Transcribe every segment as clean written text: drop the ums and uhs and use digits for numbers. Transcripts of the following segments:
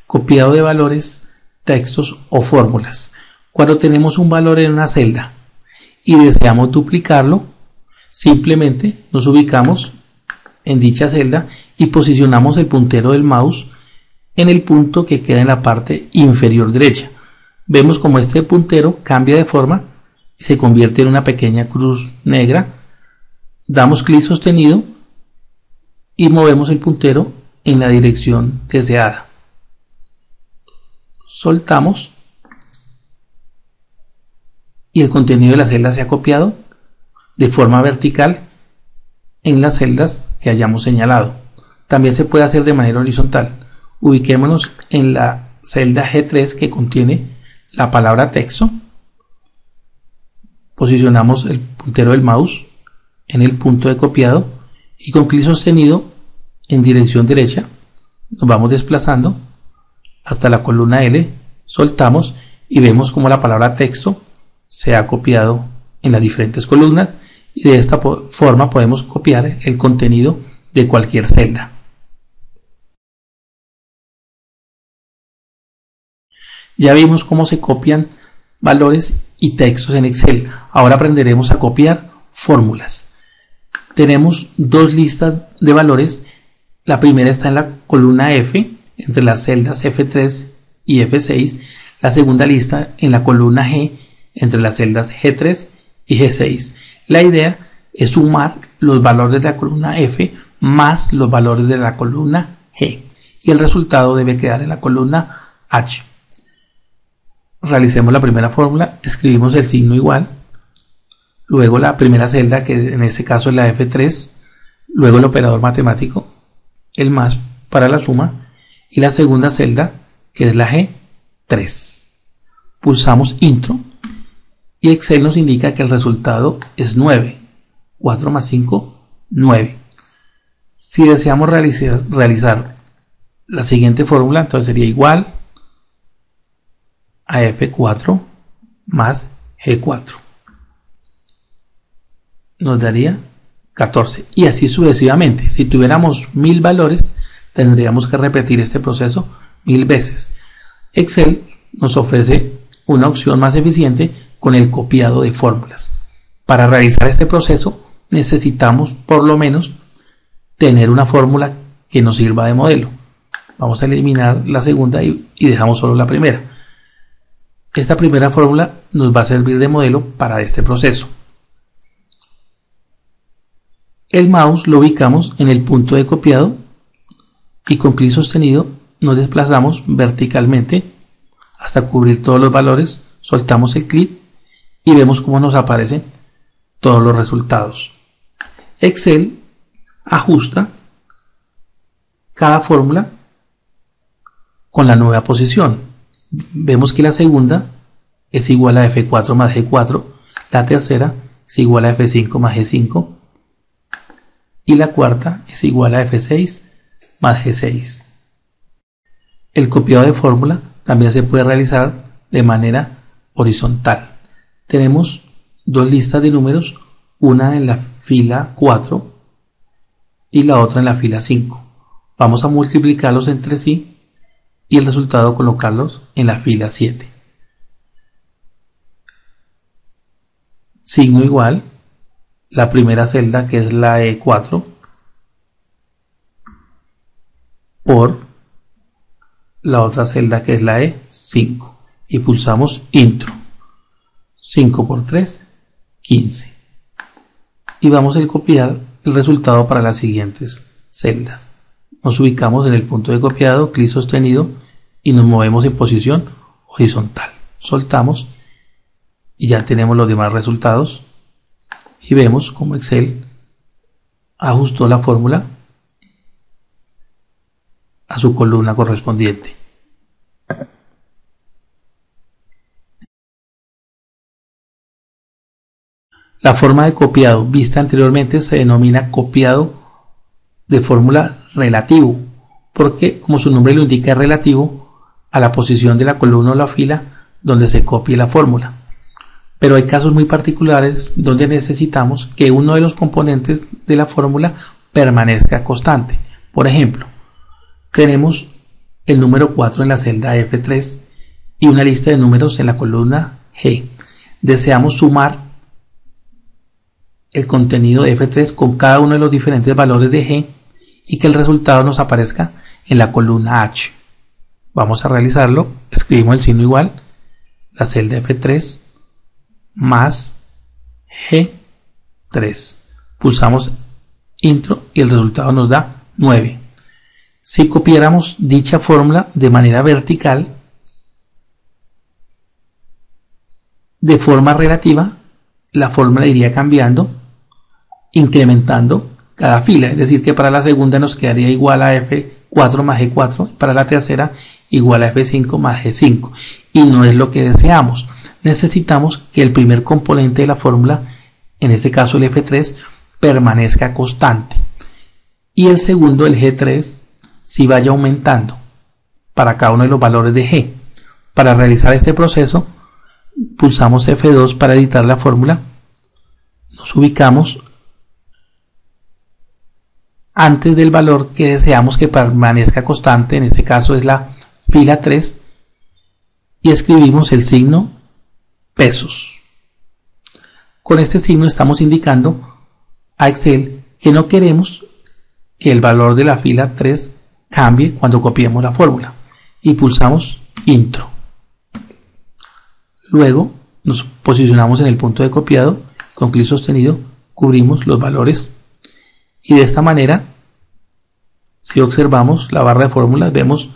Copiado de valores, textos o fórmulas. Cuando tenemos un valor en una celda y deseamos duplicarlo, simplemente nos ubicamos en dicha celda y posicionamos el puntero del mouse en el punto que queda en la parte inferior derecha. Vemos como este puntero cambia de forma y se convierte en una pequeña cruz negra. Damos clic sostenido y movemos el puntero en la dirección deseada. Soltamos y el contenido de la celda se ha copiado de forma vertical en las celdas que hayamos señalado. También se puede hacer de manera horizontal. Ubiquémonos en la celda G3 que contiene la palabra texto. Posicionamos el puntero del mouse en el punto de copiado y con clic sostenido en dirección derecha nos vamos desplazando hasta la columna L, soltamos y vemos como la palabra texto se ha copiado en las diferentes columnas y de esta forma podemos copiar el contenido de cualquier celda. Ya vimos cómo se copian valores y textos en Excel. Ahora aprenderemos a copiar fórmulas. Tenemos dos listas de valores. La primera está en la columna F, entre las celdas F3 y F6. La segunda lista en la columna G, entre las celdas G3 y G6. La idea es sumar los valores de la columna F más los valores de la columna G. Y el resultado debe quedar en la columna H. Realicemos la primera fórmula, escribimos el signo igual, luego la primera celda, que en este caso es la F3, luego el operador matemático, el más para la suma, y la segunda celda, que es la G3. Pulsamos Intro y Excel nos indica que el resultado es 9. 4 más 5, 9. Si deseamos realizar la siguiente fórmula, entonces sería igual a F4 más G4. Nos daría 14. Y así sucesivamente. Si tuviéramos 1000 valores, tendríamos que repetir este proceso 1000 veces. Excel nos ofrece una opción más eficiente con el copiado de fórmulas. Para realizar este proceso necesitamos por lo menos tener una fórmula que nos sirva de modelo. Vamos a eliminar la segunda y dejamos solo la primera. Esta primera fórmula nos va a servir de modelo para este proceso. El mouse lo ubicamos en el punto de copiado y con clic sostenido nos desplazamos verticalmente hasta cubrir todos los valores, soltamos el clic y vemos cómo nos aparecen todos los resultados. Excel ajusta cada fórmula con la nueva posición. Vemos que la segunda es igual a F4 más G4, la tercera es igual a F5 más G5 y la cuarta es igual a F6 más G6. El copiado de fórmula también se puede realizar de manera horizontal. Tenemos dos listas de números, una en la fila 4 y la otra en la fila 5. Vamos a multiplicarlos entre sí y el resultado colocarlos en la fila 7. Signo igual, la primera celda que es la E4 por la otra celda que es la E5 y pulsamos Intro. 5 por 3, 15. Y vamos a copiar el resultado para las siguientes celdas. Nos ubicamos en el punto de copiado, clic sostenido y nos movemos en posición horizontal. Soltamos y ya tenemos los demás resultados y vemos cómo Excel ajustó la fórmula a su columna correspondiente. La forma de copiado vista anteriormente se denomina copiado de fórmula relativo, porque como su nombre lo indica es relativo a la posición de la columna o la fila donde se copie la fórmula. Pero hay casos muy particulares donde necesitamos que uno de los componentes de la fórmula permanezca constante. Por ejemplo, tenemos el número 4 en la celda F3 y una lista de números en la columna G. Deseamos sumar el contenido de F3 con cada uno de los diferentes valores de G y que el resultado nos aparezca en la columna H. Vamos a realizarlo. Escribimos el signo igual, la celda F3 más G3. Pulsamos intro y el resultado nos da 9. Si copiáramos dicha fórmula de manera vertical, de forma relativa, la fórmula iría cambiando, incrementando cada fila. Es decir, que para la segunda nos quedaría igual a F4 más G4, y para la tercera igual a F5 más G5. Y no es lo que deseamos. Necesitamos que el primer componente de la fórmula, en este caso el F3, permanezca constante. Y el segundo, el G3, si vaya aumentando para cada uno de los valores de G. Para realizar este proceso, pulsamos F2 para editar la fórmula. Nos ubicamos antes del valor que deseamos que permanezca constante, en este caso es la fila 3, y escribimos el signo pesos. Con este signo estamos indicando a Excel que no queremos que el valor de la fila 3 cambie cuando copiemos la fórmula, y pulsamos intro. Luego nos posicionamos en el punto de copiado, con clic sostenido cubrimos los valores y de esta manera, si observamos la barra de fórmulas, vemos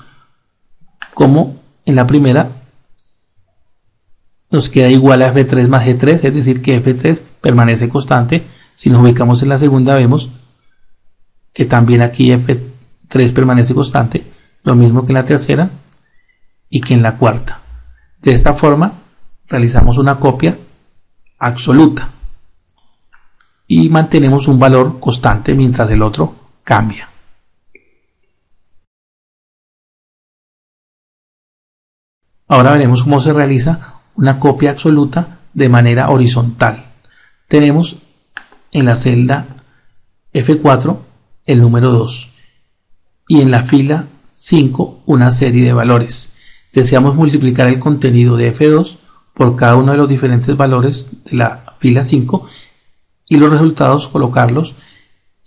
como en la primera nos queda igual a F3 más G3, es decir que F3 permanece constante. Si nos ubicamos en la segunda, vemos que también aquí F3 permanece constante, lo mismo que en la tercera y que en la cuarta. De esta forma realizamos una copia absoluta y mantenemos un valor constante mientras el otro cambia. Ahora veremos cómo se realiza una copia absoluta de manera horizontal. Tenemos en la celda F4 el número 2 y en la fila 5 una serie de valores. Deseamos multiplicar el contenido de F2 por cada uno de los diferentes valores de la fila 5 y los resultados colocarlos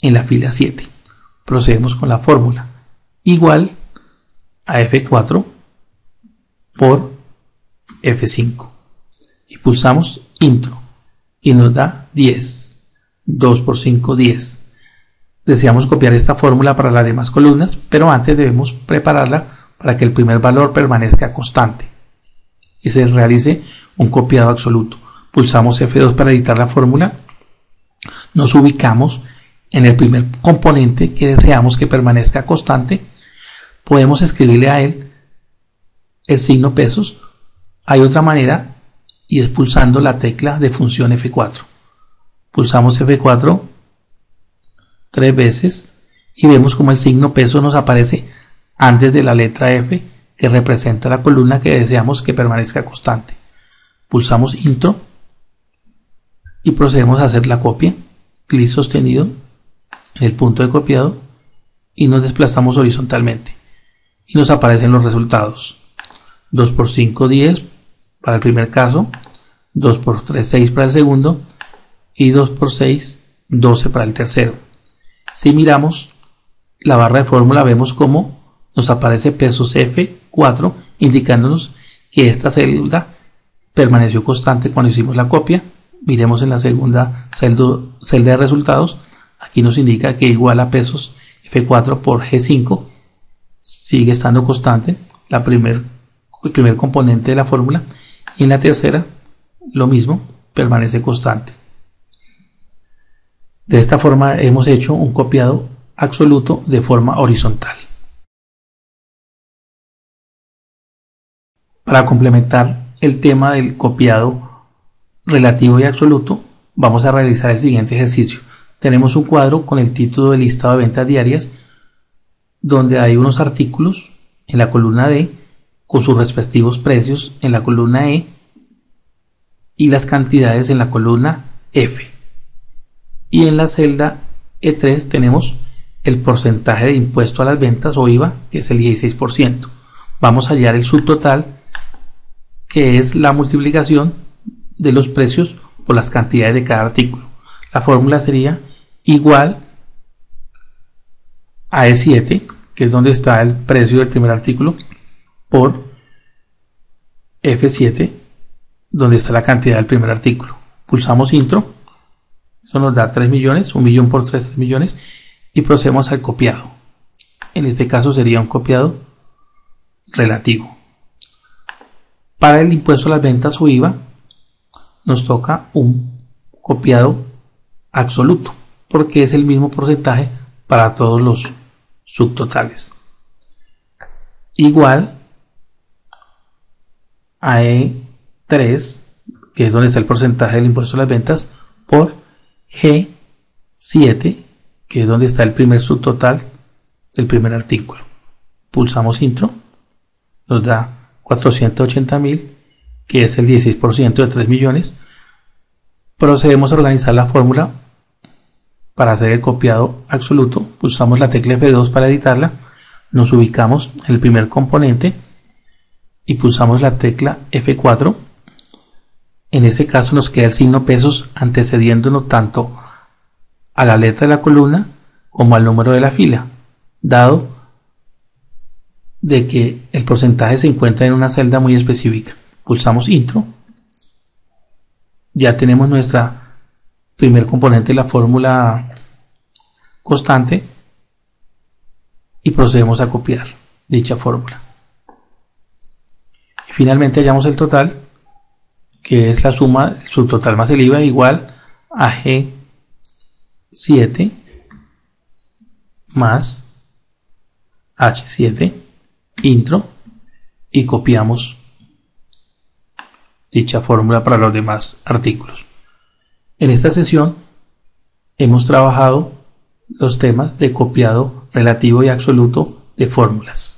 en la fila 7. Procedemos con la fórmula igual a F4 por F5 y pulsamos intro y nos da 10. 2 por 5, 10. Deseamos copiar esta fórmula para las demás columnas, pero antes debemos prepararla para que el primer valor permanezca constante y se realice un copiado absoluto. Pulsamos F2 para editar la fórmula. Nos ubicamos en el primer componente que deseamos que permanezca constante. Podemos escribirle a él el signo pesos. Hay otra manera y es pulsando la tecla de función F4. Pulsamos F4 3 veces y vemos como el signo peso nos aparece antes de la letra F, que representa la columna que deseamos que permanezca constante. Pulsamos intro y procedemos a hacer la copia. Clic sostenido en el punto de copiado y nos desplazamos horizontalmente y nos aparecen los resultados. 2 por 5, 10 para el primer caso, 2 por 3, 6 para el segundo y 2 por 6, 12 para el tercero. Si miramos la barra de fórmula, vemos cómo nos aparece pesos F4, indicándonos que esta celda permaneció constante cuando hicimos la copia. Miremos en la segunda celda de resultados, aquí nos indica que igual a pesos F4 por G5 sigue estando constante, el primer componente de la fórmula, y en la tercera lo mismo, permanece constante. De esta forma hemos hecho un copiado absoluto de forma horizontal. Para complementar el tema del copiado relativo y absoluto, vamos a realizar el siguiente ejercicio. Tenemos un cuadro con el título de listado de ventas diarias, donde hay unos artículos en la columna D con sus respectivos precios en la columna E y las cantidades en la columna F. Y en la celda E3 tenemos el porcentaje de impuesto a las ventas o IVA, que es el 16%. vamos a hallar el subtotal, que es la multiplicación de los precios por las cantidades de cada artículo. La fórmula sería igual a E7, que es donde está el precio del primer artículo, por F7, donde está la cantidad del primer artículo. Pulsamos intro, eso nos da 3 millones, 1 millón por 3 millones, y procedemos al copiado. En este caso sería un copiado relativo. Para el impuesto a las ventas o IVA, nos toca un copiado absoluto, porque es el mismo porcentaje para todos los subtotales. Igual a E3, que es donde está el porcentaje del impuesto a las ventas, por G7, que es donde está el primer subtotal del primer artículo. Pulsamos intro, nos da 480.000, que es el 16% de 3 millones. Procedemos a organizar la fórmula para hacer el copiado absoluto. Pulsamos la tecla F2 para editarla, nos ubicamos en el primer componente y pulsamos la tecla F4. En este caso nos queda el signo pesos antecediéndonos tanto a la letra de la columna como al número de la fila, dado de que el porcentaje se encuentra en una celda muy específica. Pulsamos intro, ya tenemos nuestra primer componente de la fórmula constante y procedemos a copiar dicha fórmula. Y finalmente hallamos el total, que es la suma del subtotal más el IVA, igual a G7 más H7, intro, y copiamos dicha fórmula para los demás artículos. En esta sesión hemos trabajado los temas de copiado relativo y absoluto de fórmulas.